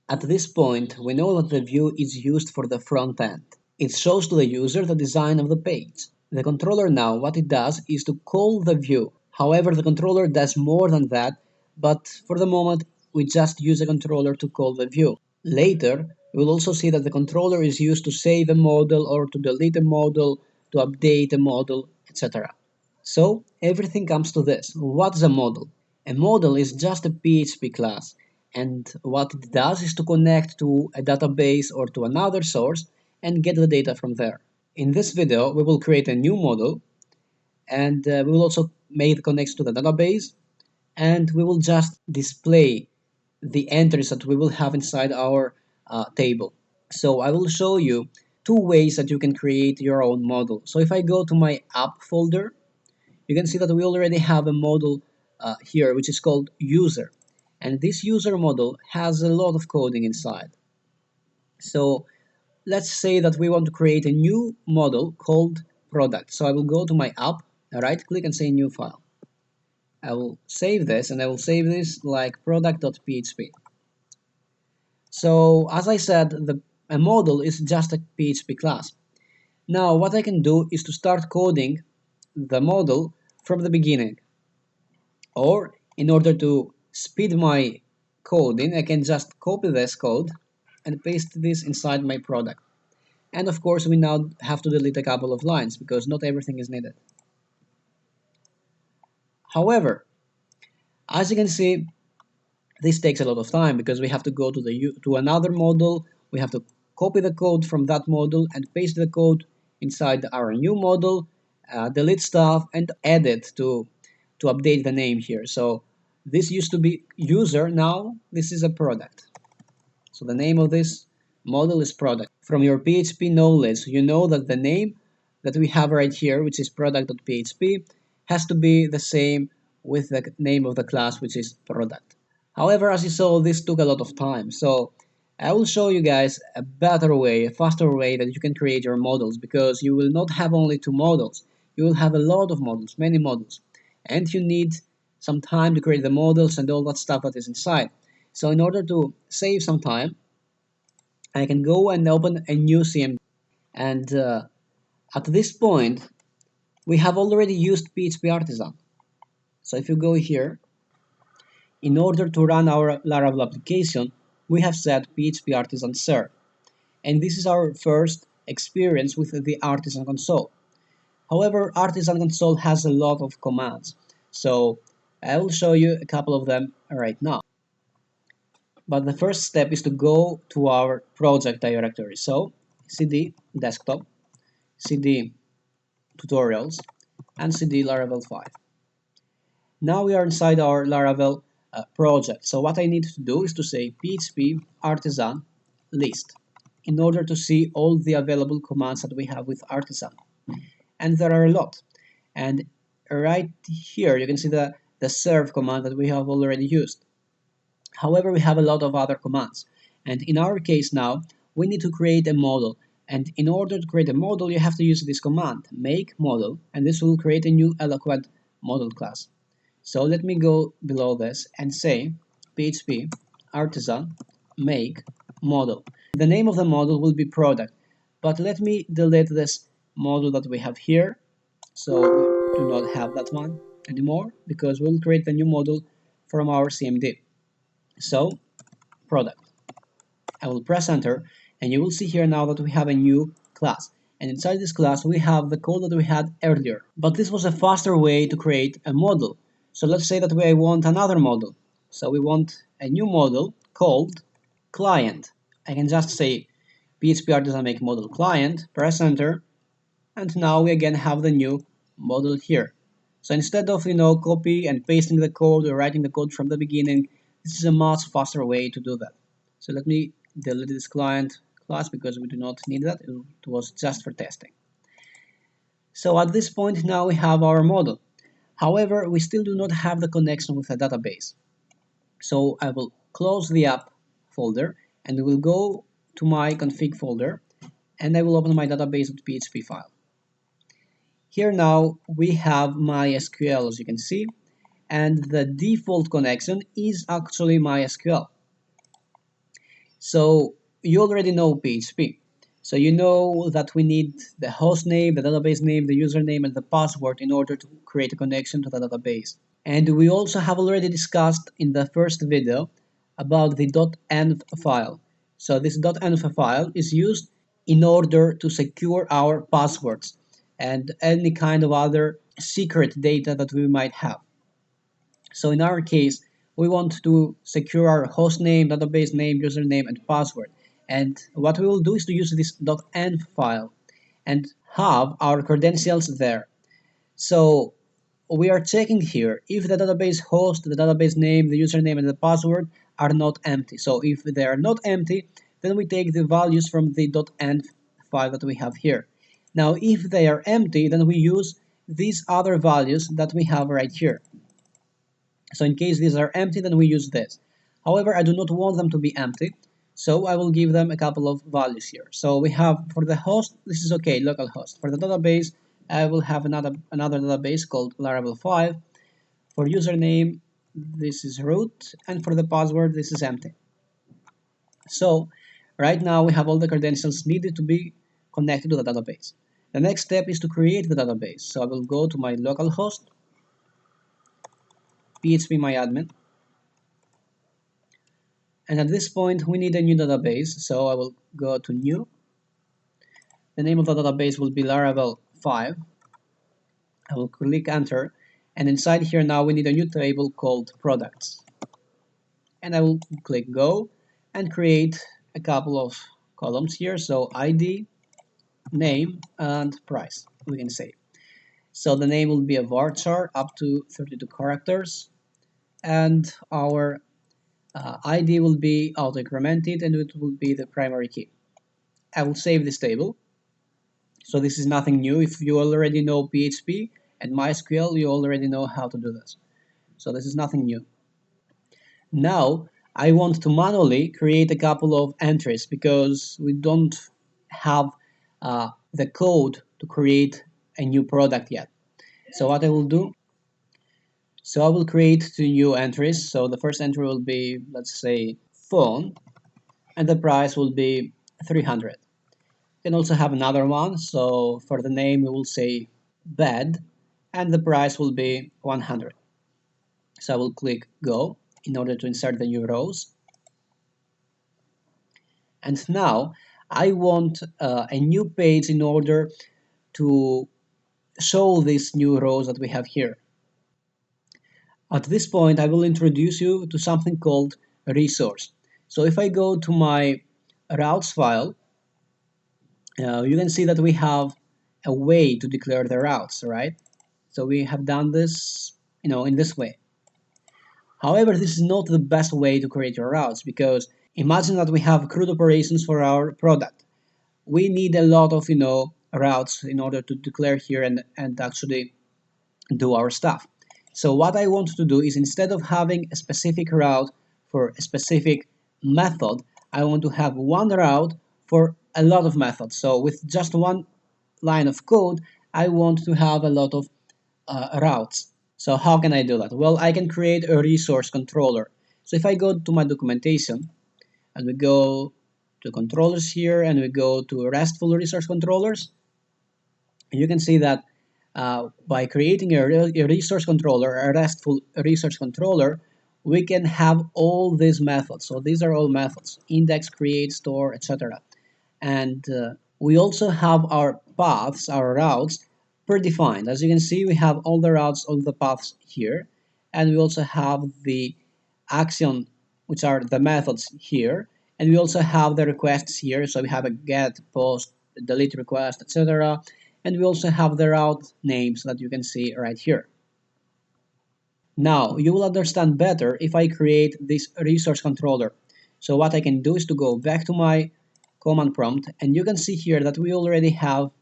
At this point, we know that the view is used for the front end. It shows to the user the design of the page. The controller now, what it does is to call the view. However, the controller does more than that, but for the moment, we just use a controller to call the view. Later, we will also see that the controller is used to save a model or to delete a model, to update a model, etc. So everything comes to this. What's a model? A model is just a PHP class, and what it does is to connect to a database or to another source and get the data from there. In this video, we will create a new model, and we will also make the connection to the database, and we will just display the entries that we will have inside our table. So I will show you two ways that you can create your own model. So if I go to my app folder, you can see that we already have a model here which is called user, and this user model has a lot of coding inside. So let's say that we want to create a new model called product. So I will go to my app, right click and say new file. I will save this, and I will save this like product.php. So as I said, a model is just a PHP class. Now what I can do is to start coding the model from the beginning. Or in order to speed my coding, I can just copy this code and paste this inside my product. And of course, we now have to delete a couple of lines because not everything is needed. However, as you can see, this takes a lot of time because we have to go to another model, we have to copy the code from that model and paste the code inside our new model, delete stuff and edit to update the name here. So this used to be user, now this is a product. So the name of this model is product. From your PHP knowledge, you know that the name that we have right here, which is product.php, has to be the same with the name of the class, which is product. However, as you saw, this took a lot of time. So I will show you guys a better way, a faster way that you can create your models, because you will not have only two models. You will have a lot of models, many models. And you need some time to create the models and all that stuff that is inside. So in order to save some time, I can go and open a new CMD. And at this point, we have already used PHP Artisan. So if you go here, in order to run our Laravel application, we have set PHP Artisan serve. And this is our first experience with the Artisan console. However, Artisan console has a lot of commands. So I will show you a couple of them right now. But the first step is to go to our project directory. So cd desktop, cd tutorials, and cd Laravel 5. Now we are inside our Laravel project. So what I need to do is to say php artisan list in order to see all the available commands that we have with artisan. And there are a lot. And right here you can see the serve command that we have already used. However, we have a lot of other commands. And in our case now, we need to create a model. And in order to create a model, you have to use this command, make model, and this will create a new eloquent model class. So let me go below this and say php artisan make model. The name of the model will be product, but let me delete this model that we have here. So we do not have that one anymore because we'll create the new model from our CMD. So product. I will press enter and you will see here now that we have a new class. And inside this class we have the code that we had earlier. But this was a faster way to create a model. So let's say that we want another model. So we want a new model called client. I can just say PHP Artisan make model client, press enter, and now we again have the new model here. So instead of copy and pasting the code or writing the code from the beginning, this is a much faster way to do that. So let me delete this client class because we do not need that. It was just for testing. So at this point now we have our model. However, we still do not have the connection with the database. So I will close the app folder and we will go to my config folder and I will open my database.php file. Here now we have MySQL, as you can see, and the default connection is actually MySQL. So you already know PHP. So you know that we need the host name, the database name, the username, and the password in order to create a connection to the database. And we also have already discussed in the first video about the .env file. So this .env file is used in order to secure our passwords and any kind of other secret data that we might have. So in our case, we want to secure our host name, database name, username, and password. And what we will do is to use this .env file and have our credentials there. So we are checking here if the database host, the database name, the username, and the password are not empty. So if they are not empty, then we take the values from the .env file that we have here. Now, if they are empty, then we use these other values that we have right here. So in case these are empty, then we use this. However, I do not want them to be empty, so I will give them a couple of values here. So we have for the host, this is okay, localhost. For the database, I will have another database called Laravel 5. For username, this is root, and for the password, this is empty. So right now we have all the credentials needed to be connected to the database. The next step is to create the database. So I will go to my localhost, phpMyAdmin, and at this point we need a new database. So I will go to new. The name of the database will be Laravel 5. I will click enter, and inside here now we need a new table called products. And I will click go and create a couple of columns here. So ID, name, and price, we can say. So the name will be a varchar up to 32 characters, and our ID will be auto-incremented, and it will be the primary key. I will save this table. So this is nothing new. If you already know PHP and MySQL, you already know how to do this. So this is nothing new. Now I want to manually create a couple of entries because we don't have the code to create a new product yet. So what I will do, so I will create two new entries. So the first entry will be, let's say, phone, and the price will be 300. You can also have another one. So for the name, we will say bed, and the price will be 100. So I will click go in order to insert the new rows. And now I want a new page in order to show these new rows that we have here. At this point, I will introduce you to something called a resource. So if I go to my routes file, you can see that we have a way to declare the routes, right? So we have done this, in this way. However, this is not the best way to create your routes because imagine that we have CRUD operations for our product. We need a lot of, routes in order to declare here and actually do our stuff. So what I want to do is instead of having a specific route for a specific method, I want to have one route for a lot of methods. So with just one line of code, I want to have a lot of routes. So how can I do that? Well, I can create a resource controller. So if I go to my documentation and we go to controllers here and we go to RESTful resource controllers, you can see that by creating a resource controller, a RESTful resource controller, we can have all these methods. So these are all methods: index, create, store, etc. And we also have our paths, our routes, predefined. As you can see, we have all the routes, all the paths here, and we also have the action, which are the methods here, and we also have the requests here. So we have a get, post, delete request, etc. And we also have the route names that you can see right here. Now, you will understand better if I create this resource controller. So what I can do is to go back to my command prompt, and you can see here that we already have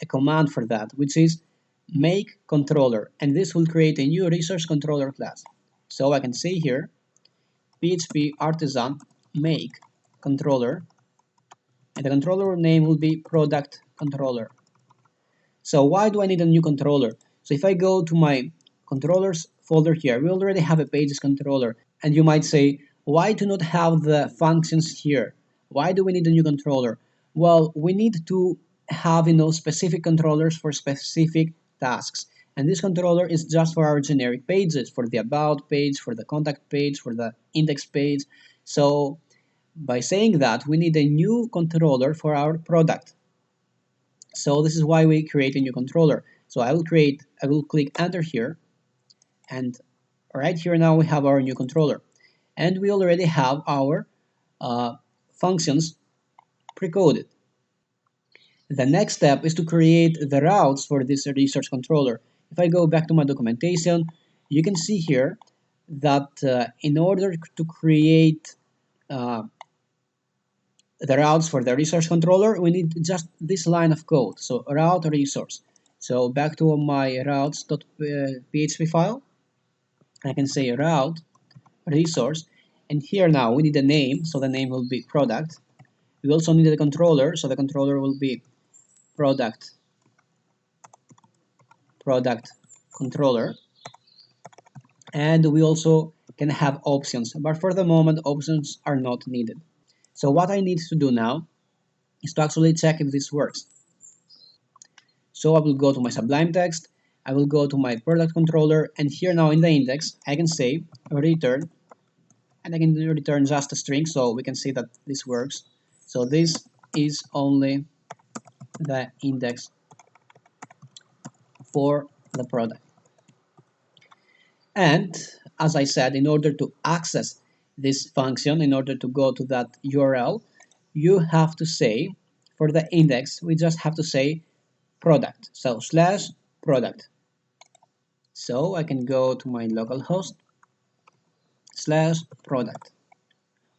a command for that, which is make controller, and this will create a new resource controller class. So I can say here php artisan make controller, and the controller name will be product controller. So why do I need a new controller? So if I go to my controllers folder here, we already have a pages controller, and you might say, why do not have the functions here? Why do we need a new controller? Well, we need to have specific controllers for specific tasks. And this controller is just for our generic pages, for the about page, for the contact page, for the index page. So by saying that, we need a new controller for our product. So this is why we create a new controller. So I will click enter here, and right here now we have our new controller. And we already have our functions pre-coded. The next step is to create the routes for this resource controller. If I go back to my documentation, you can see here that in order to create uh, the routes for the resource controller, we need just this line of code. So route resource. So back to my routes.php file, I can say route resource, and here now we need a name, so the name will be product. We also need a controller, so the controller will be product controller, and we also can have options, but for the moment options are not needed. So what I need to do now is to actually check if this works. So I will go to my Sublime text, I will go to my product controller, and here now in the index I can say return, and I can return just a string, so we can see that this works. So this is only the index for the product. And as I said, in order to access this function, in order to go to that URL, you have to say, for the index, we just have to say product. So slash product. So I can go to my localhost slash product.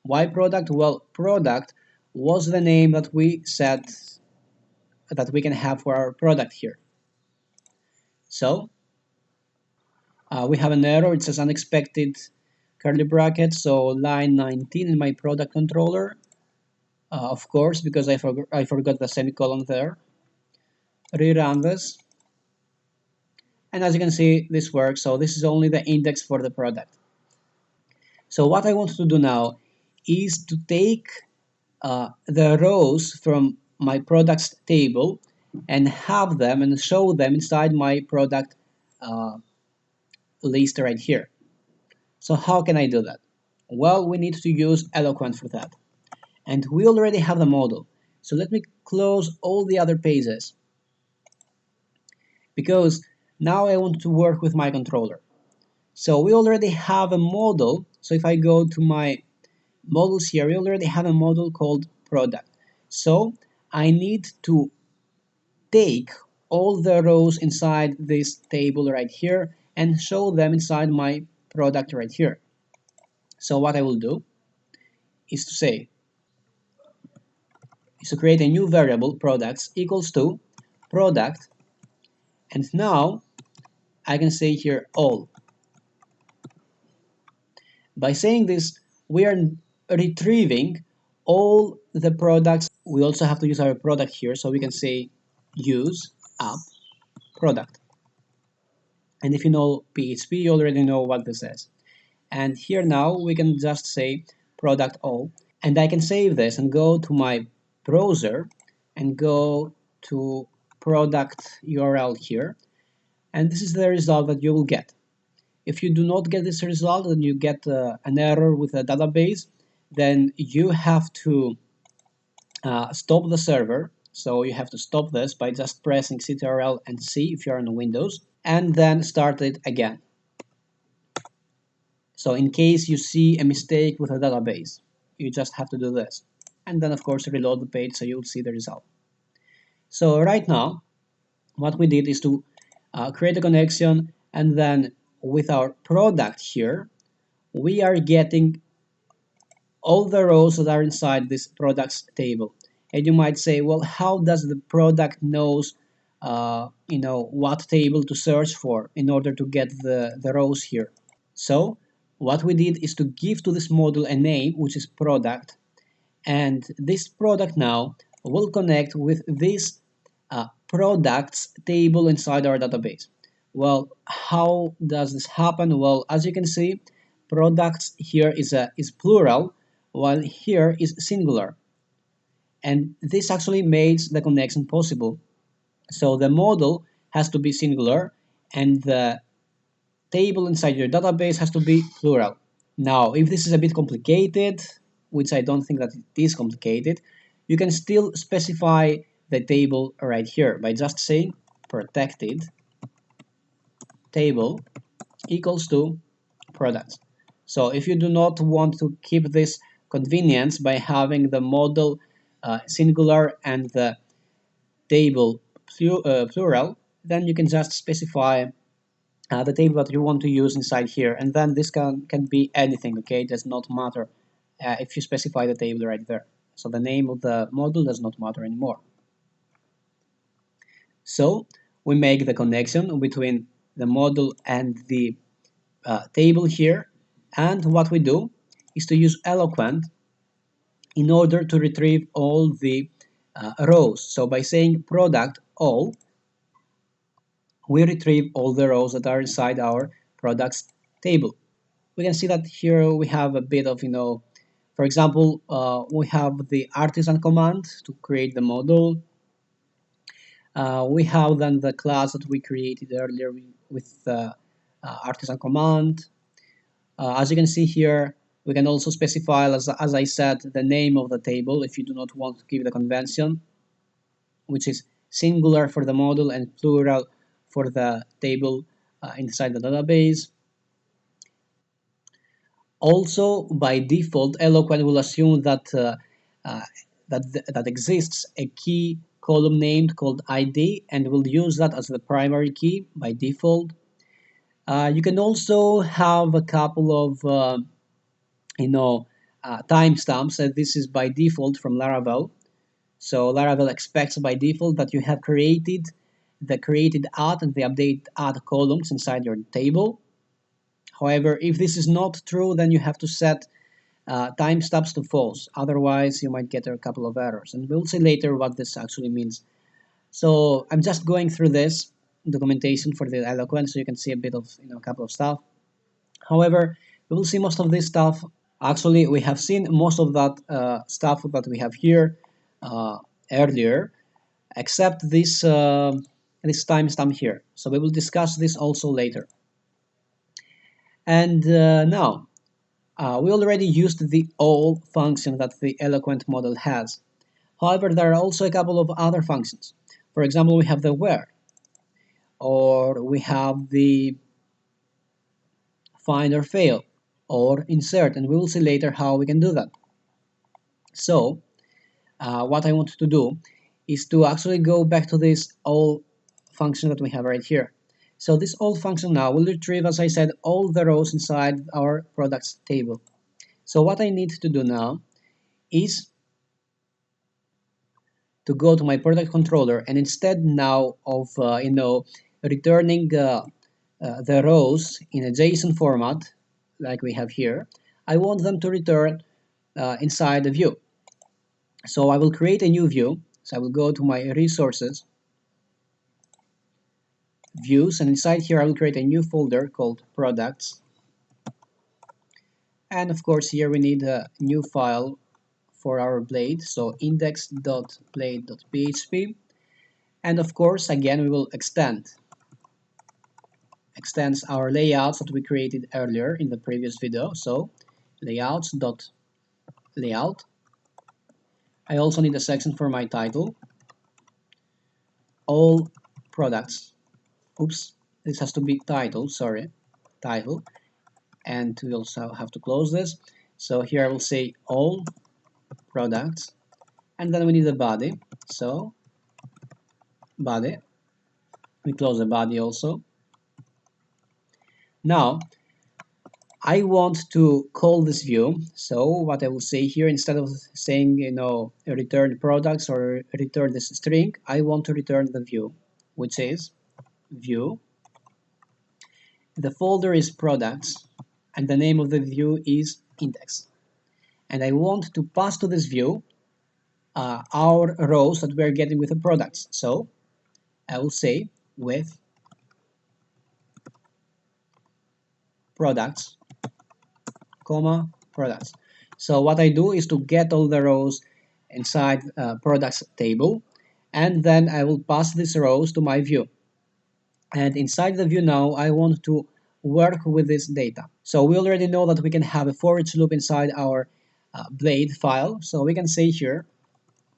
Why product? Well, product was the name that we set that we can have for our product here. So we have an error. It says unexpected curly bracket. So line 19 in my product controller. Of course, because I forgot the semicolon there. Rerun this. And as you can see, this works. So this is only the index for the product. So what I want to do now is to take the rows from my products table and have them and show them inside my product list right here. So how can I do that? Well, we need to use Eloquent for that. And we already have the model. So let me close all the other pages, because now I want to work with my controller. So we already have a model. So if I go to my models here, we already have a model called product. So I need to take all the rows inside this table right here and show them inside my product right here. So what I will do is to create a new variable, products equals to product, and now I can say here all. By saying this, we are retrieving all the products. We also have to use our product here, so we can say use app product. And if you know PHP, you already know what this is. And here now we can just say product all, and I can save this and go to my browser and go to product URL here, and this is the result that you will get. If you do not get this result and you get an error with a database, then you have to stop the server. So you have to stop this by just pressing ctrl and C if you're on Windows, and then start it again. So in case you see a mistake with a database, you just have to do this. And then of course reload the page so you'll see the result. So right now, what we did is to create a connection, and then with our product here, we are getting all the rows that are inside this products table. And you might say, well, how does the product knows what table to search for in order to get the rows here? So what we did is to give to this model a name, which is product, and this product now will connect with this products table inside our database. Well, how does this happen? Well, as you can see, products here is plural, while here is singular. And this actually makes the connection possible. So the model has to be singular and the table inside your database has to be plural. Now, if this is a bit complicated, which I don't think that it is complicated, you can still specify the table right here by just saying protected table equals to products. So if you do not want to keep this convenience by having the model singular and the table plural, then you can just specify the table that you want to use inside here, and then this can be anything. Okay, it does not matter if you specify the table right there. So the name of the model does not matter anymore. So we make the connection between the model and the table here, and what we do is to use eloquent in order to retrieve all the rows. So by saying product all, we retrieve all the rows that are inside our products table. We can see that here we have a bit of, for example, we have the artisan command to create the model. We have then the class that we created earlier with the artisan command. As you can see here, we can also specify, as I said, the name of the table if you do not want to keep the convention, which is singular for the model and plural for the table inside the database. Also, by default, Eloquent will assume uh, that exists a key column named called ID and will use that as the primary key by default. You can also have a couple of timestamps, and this is by default from Laravel. So Laravel expects by default that you have created the created add and the update add columns inside your table. However, if this is not true, then you have to set timestamps to false. Otherwise, you might get a couple of errors. And we'll see later what this actually means. So I'm just going through this documentation for the Eloquent so you can see a bit of, a couple of stuff. However, we will see most of this stuff. Actually, we have seen most of that stuff that we have here earlier, except this timestamp here. So we will discuss this also later. And now, we already used the all function that the eloquent model has. However, there are also a couple of other functions. For example, we have the where, or we have the find or fail, or insert, and we will see later how we can do that. So, what I want to do is to actually go back to this all function that we have right here. So this all function now will retrieve, as I said, all the rows inside our products table. So what I need to do now is to go to my product controller, and instead now of returning the rows in a JSON format like we have here, I want them to return inside the view. So I will create a new view. So I will go to my resources, views, and inside here I will create a new folder called products. And of course here we need a new file for our blade, so index.blade.php. And of course again we will extends our layouts that we created earlier in the previous video. So layouts.layout. I also need a section for my title, all products. Oops, this has to be title, sorry, title. And we also have to close this. So here I will say all products, and then we need a body. So body, we close the body also. Now I want to call this view. So what I will say here, instead of saying return products or return this string, I want to return the view, which is view. The folder is products, and the name of the view is index. And I want to pass to this view our rows that we're getting with the products. So I will say with products, comma, products. So what I do is to get all the rows inside products table, and then I will pass these rows to my view. And inside the view now, I want to work with this data. So we already know that we can have a for each loop inside our blade file. So we can say here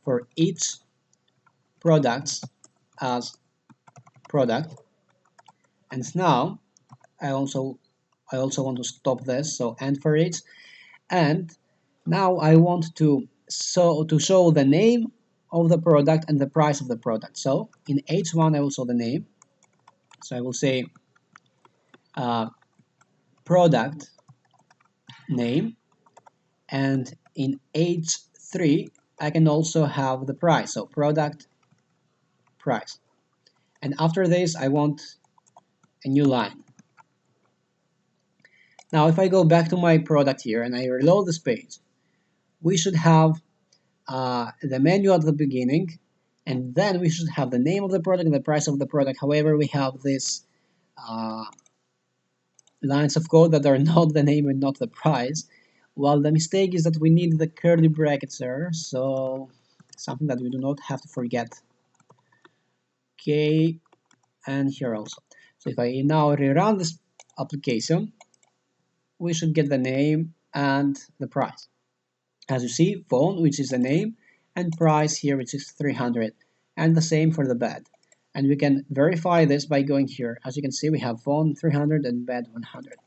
for each products as product. And now I also want to stop this. So end for each. And now I want to show the name of the product and the price of the product. So in H1 I will show the name. So I will say product name, and in H3 I can also have the price. So product price. And after this I want a new line. Now if I go back to my product here and I reload this page, we should have the menu at the beginning, and then we should have the name of the product and the price of the product. However, we have these lines of code that are not the name and not the price. Well, the mistake is that we need the curly brackets there, so something that we do not have to forget. Okay, and here also. So if I now rerun this application, we should get the name and the price. As you see, phone, which is the name, and price here, which is 300, and the same for the bed. And we can verify this by going here. As you can see, we have phone 300 and bed 100.